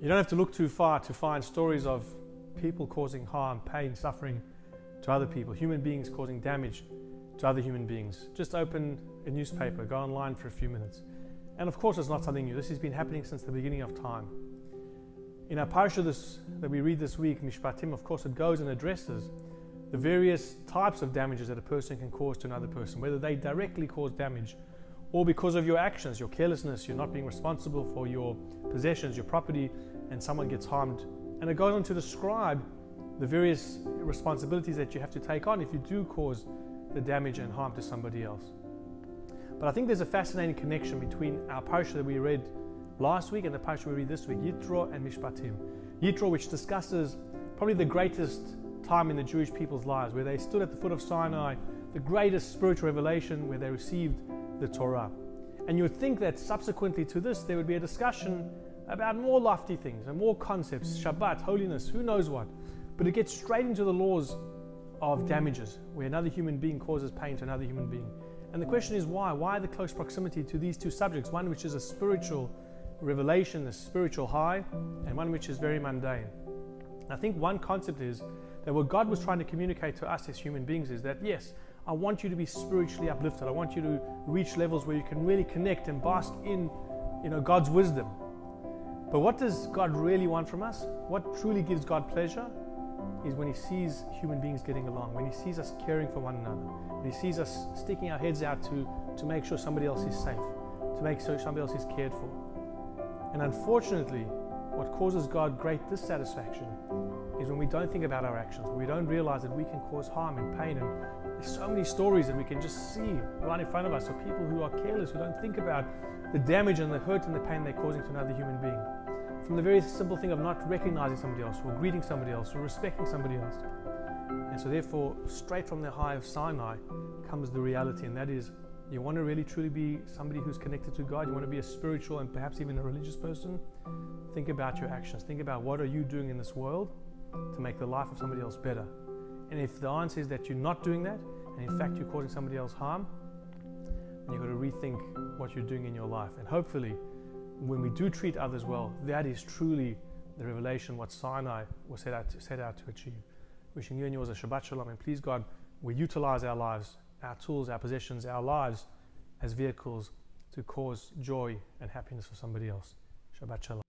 You don't have to look too far to find stories of people causing harm, pain, suffering to other people, human beings causing damage to other human beings. Just open a newspaper, go online for a few minutes. And of course, it's not something new. This has been happening since the beginning of time. In our parasha that we read this week, Mishpatim, of course, it goes and addresses the various types of damages that a person can cause to another person, whether they directly cause damage or because of your actions, your carelessness, you're not being responsible for your possessions, your property, and someone gets harmed. And it goes on to describe the various responsibilities that you have to take on if you do cause the damage and harm to somebody else. But I think there's a fascinating connection between our parasha that we read last week and the parasha we read this week, Yitro and Mishpatim. Yitro, which discusses probably the greatest time in the Jewish people's lives, where they stood at the foot of Sinai, the greatest spiritual revelation, where they received the Torah. And you would think that subsequently to this, there would be a discussion about more lofty things and more concepts, Shabbat, holiness, who knows what. But it gets straight into the laws of damages, where another human being causes pain to another human being. And the question is why? Why the close proximity to these two subjects? One which is a spiritual revelation, a spiritual high, and one which is very mundane. I think one concept is that what God was trying to communicate to us as human beings is that, yes, I want you to be spiritually uplifted. I want you to reach levels where you can really connect and bask in, God's wisdom. But what does God really want from us? What truly gives God pleasure is when He sees human beings getting along, when He sees us caring for one another, when He sees us sticking our heads out to make sure somebody else is safe, to make sure somebody else is cared for. And unfortunately, what causes God great dissatisfaction is when we don't think about our actions, when we don't realize that we can cause harm and pain. And there's so many stories that we can just see right in front of us of people who are careless, who don't think about the damage and the hurt and the pain they're causing to another human being. From the very simple thing of not recognizing somebody else, or greeting somebody else, or respecting somebody else. And so therefore, straight from the high of Sinai comes the reality, and that is, you want to really truly be somebody who's connected to God, you want to be a spiritual and perhaps even a religious person, think about your actions. Think about what are you doing in this world to make the life of somebody else better. And if the answer is that you're not doing that, and in fact you're causing somebody else harm, then you've got to rethink what you're doing in your life. And hopefully, when we do treat others well, that is truly the revelation, what Sinai was set out to achieve. Wishing you and yours a Shabbat Shalom, and please God, we utilize our lives, our tools, our possessions, our lives as vehicles to cause joy and happiness for somebody else. Shabbat Shalom.